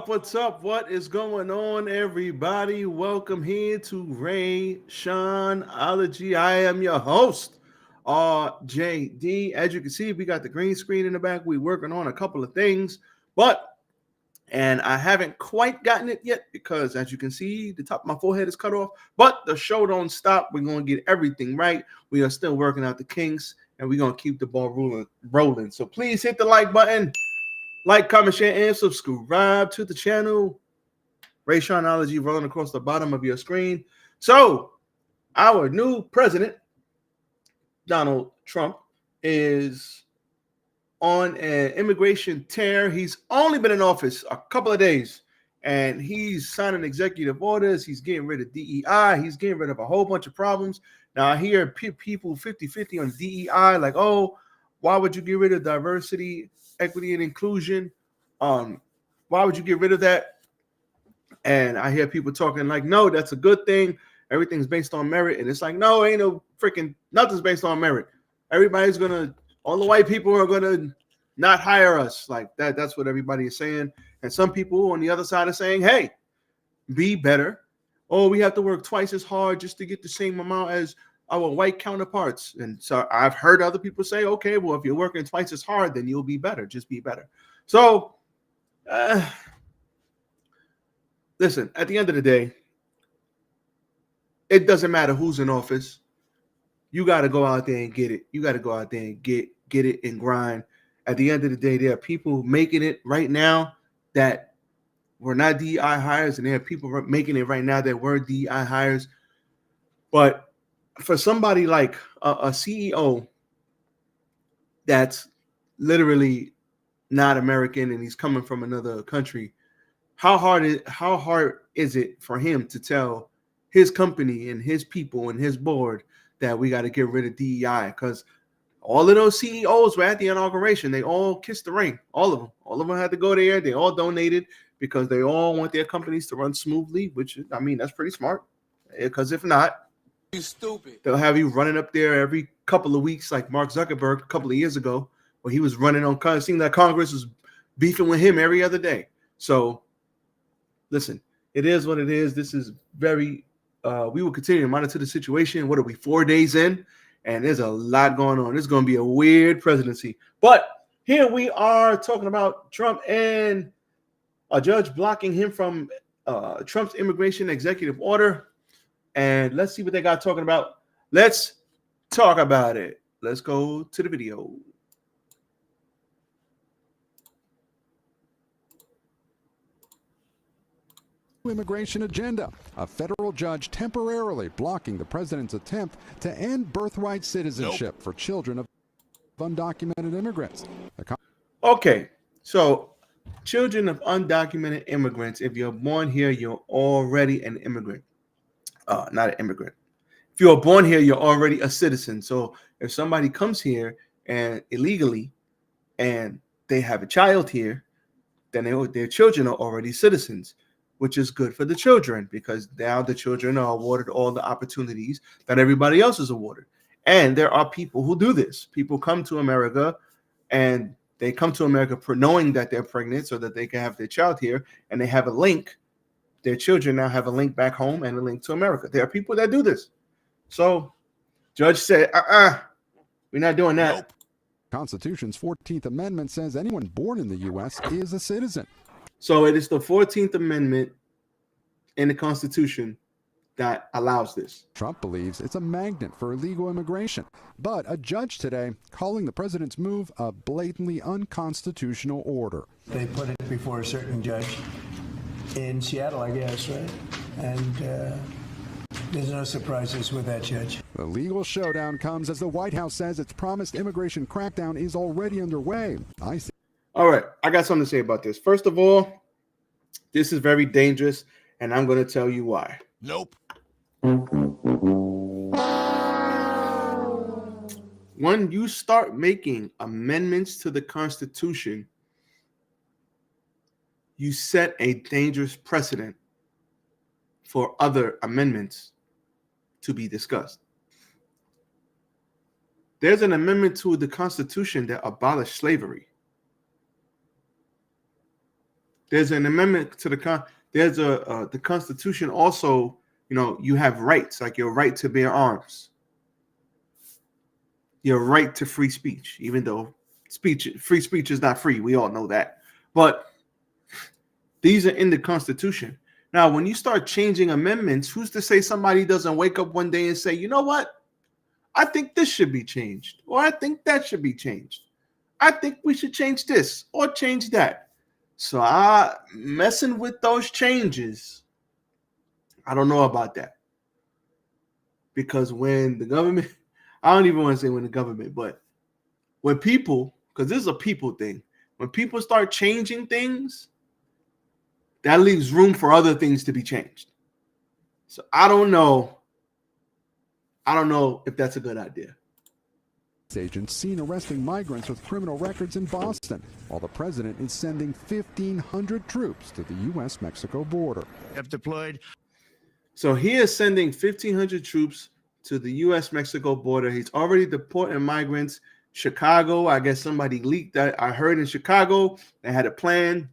What's up? What is going on, everybody? Welcome here to Rashonology. I am your host, RJD. As you can see, we got the green screen in the back. We're working on a couple of things, and I haven't quite gotten it yet because, as you can see, the top of my forehead is cut off, but the show don't stop. We're going to get everything right. We are still working out the kinks, and we're going to keep the ball rolling. So please hit the like button. Like, comment, share, and subscribe to the channel. Rashonology rolling across the bottom of your screen. So, our new president, Donald Trump, is on an immigration tear. He's only been in office a couple of days, and he's signing executive orders. He's getting rid of DEI. He's getting rid of a whole bunch of problems. Now, I hear people 50-50 on DEI, like, oh, why would you get rid of diversity, equity, and inclusion? Why would you get rid of that? And I hear people talking like, no, that's a good thing. Everything's based on merit. And it's like, no, ain't no freaking nothing's based on merit. Everybody's all the white people are gonna not hire us. Like that. That's what everybody is saying. And some people on the other side are saying, hey, be better. Oh, we have to work twice as hard just to get the same amount as our white counterparts. And so I've heard other people say, okay, well, if you're working twice as hard, then you'll be better. Just be better. So, listen, at the end of the day, it doesn't matter who's in office. You got to go out there and get it. You got to go out there and get it and grind. At the end of the day, there are people making it right now that were not DEI hires, and there are people making it right now that were DEI hires. But for somebody like a CEO that's literally not American and he's coming from another country, how hard is it for him to tell his company and his people and his board that we got to get rid of DEI? Because all of those CEOs were at the inauguration. They all kissed the ring. All of them had to go there. They all donated because they all want their companies to run smoothly, which, I mean, that's pretty smart. Because if not, you stupid. They'll have you running up there every couple of weeks, like Mark Zuckerberg a couple of years ago, where he was running on. It seemed like Congress was beefing with him every other day. So, listen, it is what it is. This is very. We will continue to monitor the situation. What are we, 4 days in? And there's a lot going on. It's going to be a weird presidency. But here we are talking about Trump and a judge blocking him from Trump's immigration executive order. And let's see what they got talking about. Let's talk about it. Let's go to the video. Immigration agenda. A federal judge temporarily blocking the president's attempt to end birthright citizenship for children of undocumented immigrants. Okay, so children of undocumented immigrants, if you're born here, you're already an immigrant. Not an immigrant. If you're born here, you're already a citizen. So if somebody comes here and illegally and they have a child here, then their children are already citizens, which is good for the children because now the children are awarded all the opportunities that everybody else is awarded. And there are people who do this. People come to America and they come to America knowing that they're pregnant so that they can have their child here, and they have a link. Their children now have a link back home and a link to America. There are people that do this. So judge said, we're not doing that. Nope. Constitution's 14th Amendment says anyone born in the U.S. is a citizen. So it is the 14th Amendment in the Constitution that allows this. Trump believes it's a magnet for illegal immigration, but a judge today calling the president's move a blatantly unconstitutional order. They put it before a certain judge, in Seattle, I guess, right? And there's no surprises with that, Judge. The legal showdown comes as the White House says its promised immigration crackdown is already underway. All right, I got something to say about this. First of all, this is very dangerous, and I'm going to tell you why. Nope. When you start making amendments to the Constitution, you set a dangerous precedent for other amendments to be discussed. There's an amendment to the Constitution that abolished slavery. There's an amendment to the Constitution also, you have rights, like your right to bear arms, your right to free speech, even though free speech is not free. We all know that. But these are in the Constitution. Now, when you start changing amendments, who's to say somebody doesn't wake up one day and say, you know what? I think this should be changed, or I think that should be changed. I think we should change this or change that. So messing with those changes, I don't know about that. Because when the government, I don't even want to say when the government, but when people, because this is a people thing, when people start changing things, that leaves room for other things to be changed. So I don't know if that's a good idea. Agents seen arresting migrants with criminal records in Boston, while the president is sending 1,500 troops to the U.S.-Mexico border. Have deployed. So he is sending 1,500 troops to the U.S.-Mexico border. He's already deporting migrants. Chicago, I guess somebody leaked that. I heard in Chicago they had a plan,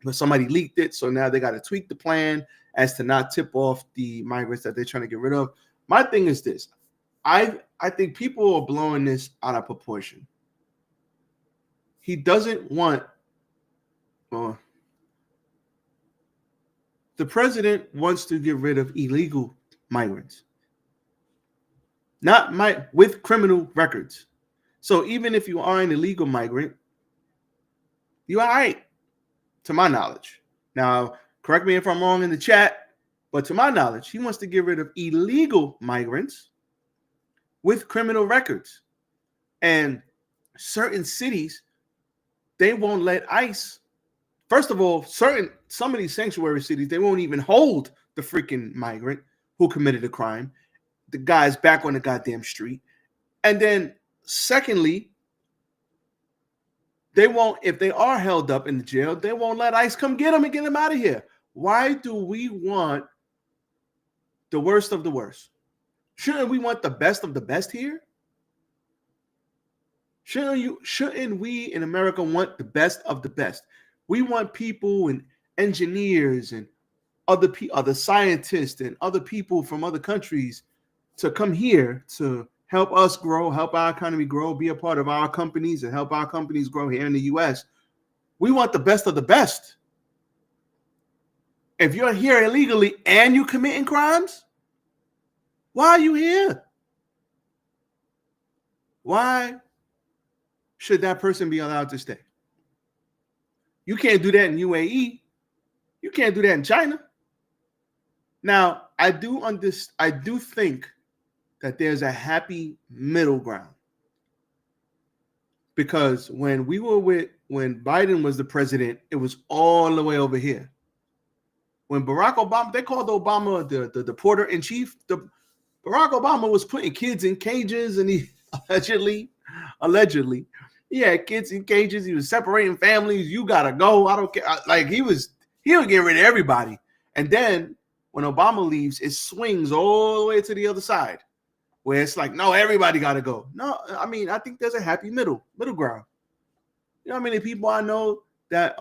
but somebody leaked it. So now they got to tweak the plan as to not tip off the migrants that they're trying to get rid of. My thing is this. I think people are blowing this out of proportion. He doesn't want the president wants to get rid of illegal migrants, with criminal records. So even if you are an illegal migrant, you're all right, to my knowledge. Now, correct me if I'm wrong in the chat, but to my knowledge, he wants to get rid of illegal migrants with criminal records. And certain cities, they won't let ICE. First of all, some of these sanctuary cities, they won't even hold the freaking migrant who committed a crime. The guy's back on the goddamn street. And then secondly, they won't, if they are held up in the jail, they won't let ICE come get them and get them out of here. Why do we want the worst of the worst? Shouldn't we want the best of the best here? Shouldn't we in America want the best of the best? We want people and engineers and other scientists and other people from other countries to come here to help us grow, help our economy grow, be a part of our companies and help our companies grow here in the U.S. We want the best of the best. If you're here illegally and you're committing crimes, why are you here? Why should that person be allowed to stay? You can't do that in UAE. You can't do that in China. Now, I do think that there's a happy middle ground. Because when Biden was the president, it was all the way over here. When Barack Obama, they called Obama the deporter in chief. Barack Obama was putting kids in cages, and he allegedly, he had kids in cages. He was separating families. You gotta go. I don't care. Like he would get rid of everybody. And then when Obama leaves, it swings all the way to the other side, where it's like, no, everybody gotta go. No, I mean, I think there's a happy middle ground. You know how many people I know that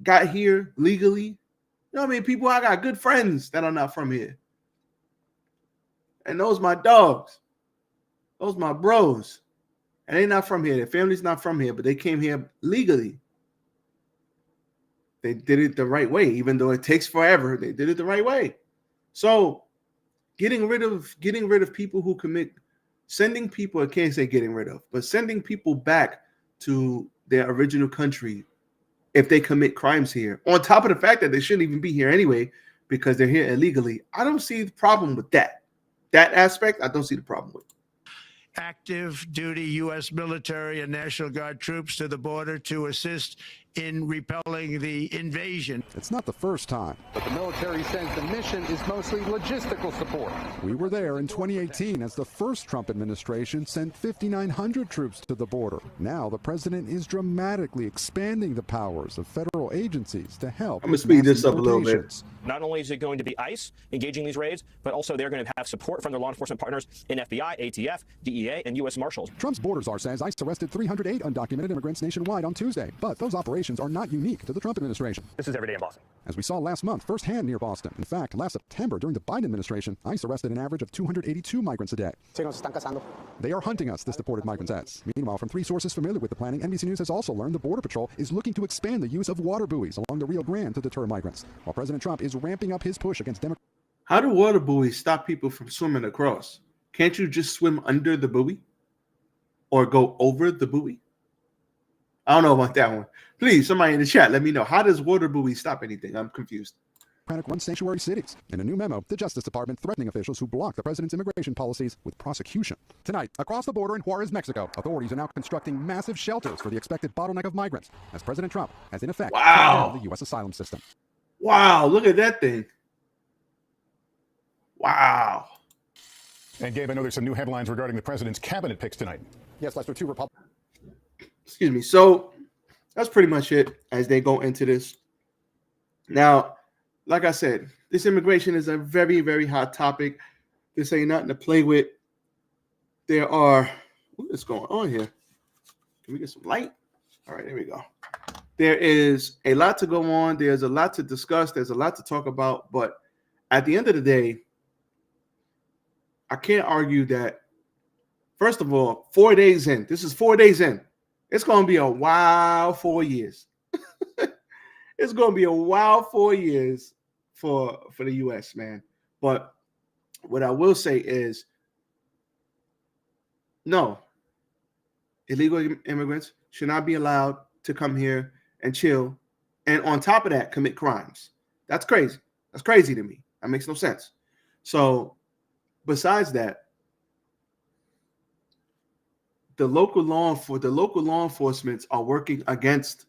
got here legally? You know how many people I got good friends that are not from here? And those my dogs. Those my bros. And they're not from here. Their family's not from here, but they came here legally. They did it the right way, even though it takes forever. They did it the right way. So getting rid of people who sending people, I can't say getting rid of, but sending people back to their original country if they commit crimes here. On top of the fact that they shouldn't even be here anyway because they're here illegally. I don't see the problem with that. That aspect, I don't see the problem with. Active duty U.S. military and National Guard troops to the border to assist in repelling the invasion. It's not the first time. But the military says the mission is mostly logistical support. We were there in 2018 as the first Trump administration sent 5,900 troops to the border. Now the president is dramatically expanding the powers of federal agencies to help. I'm going to speed this up a little bit. Not only is it going to be ICE engaging these raids, but also they're going to have support from their law enforcement partners in FBI, ATF, DEA, and U.S. Marshals. Trump's border czar says ICE arrested 308 undocumented immigrants nationwide on Tuesday, but those operations are not unique to the Trump administration. This is every day in Boston. As we saw last month, firsthand near Boston. In fact, last September, during the Biden administration, ICE arrested an average of 282 migrants a day. They are hunting us, this deported migrant says. Meanwhile, from 3 sources familiar with the planning, NBC News has also learned the Border Patrol is looking to expand the use of water buoys along the Rio Grande to deter migrants, while President Trump is ramping up his push against Democrats. How do water buoys stop people from swimming across? Can't you just swim under the buoy or go over the buoy? I don't know about that one. Please, somebody in the chat, let me know. How does water buoy stop anything? I'm confused. Run sanctuary cities. In a new memo, the Justice Department threatening officials who block the president's immigration policies with prosecution. Tonight, across the border in Juarez, Mexico, authorities are now constructing massive shelters for the expected bottleneck of migrants, as President Trump has in effect shut down the U.S. asylum system. Wow, look at that thing. Wow. And Gabe, I know there's some new headlines regarding the president's cabinet picks tonight. Yes, Lester, 2 Republicans. Excuse me. So that's pretty much it as they go into this. Now, like I said, this immigration is a very, very hot topic. This ain't nothing to play with. There are, what is going on here? Can we get some light? All right, there we go. There is a lot to go on. There's a lot to discuss. There's a lot to talk about. But at the end of the day, I can't argue that, first of all, 4 days in, this is 4 days in. It's going to be a wild 4 years. It's going to be a wild 4 years for the U.S., man. But what I will say is, no, illegal immigrants should not be allowed to come here and chill. And on top of that, commit crimes. That's crazy. That's crazy to me. That makes no sense. So besides that, the local law enforcement are working against,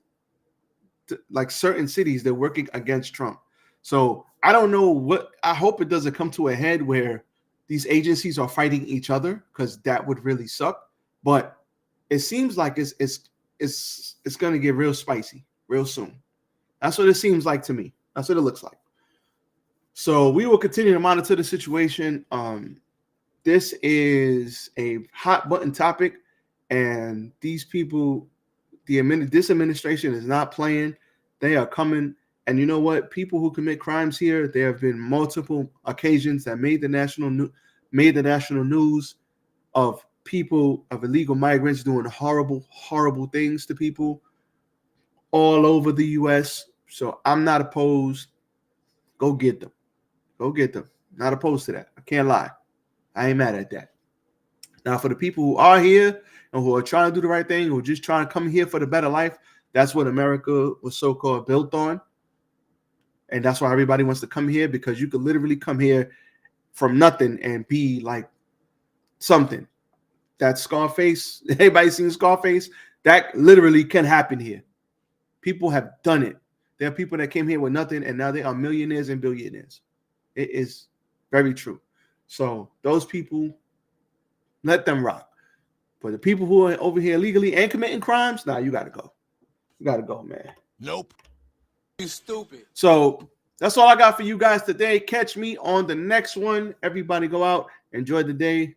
like certain cities, they're working against Trump. So I don't know what, I hope it doesn't come to a head where these agencies are fighting each other, because that would really suck. But it seems like it's going to get real spicy real soon. That's what it seems like to me. That's what it looks like. So we will continue to monitor the situation. This is a hot button topic, and these people, this administration is not playing. They are coming. And you know what? People who commit crimes here, there have been multiple occasions that made the national news of people, of illegal migrants doing horrible, horrible things to people all over the U.S. So I'm not opposed. Go get them. Go get them. Not opposed to that. I can't lie. I ain't mad at that. Now, for the people who are here and who are trying to do the right thing, who are just trying to come here for the better life, that's what America was so-called built on. And that's why everybody wants to come here, because you could literally come here from nothing and be like something. That Scarface, everybody seen Scarface? That literally can happen here. People have done it. There are people that came here with nothing, and now they are millionaires and billionaires. It is very true. So those people, let them rock. But the people who are over here illegally and committing crimes, nah, you got to go. You got to go, man. Nope. You stupid. So that's all I got for you guys today. Catch me on the next one. Everybody go out, enjoy the day.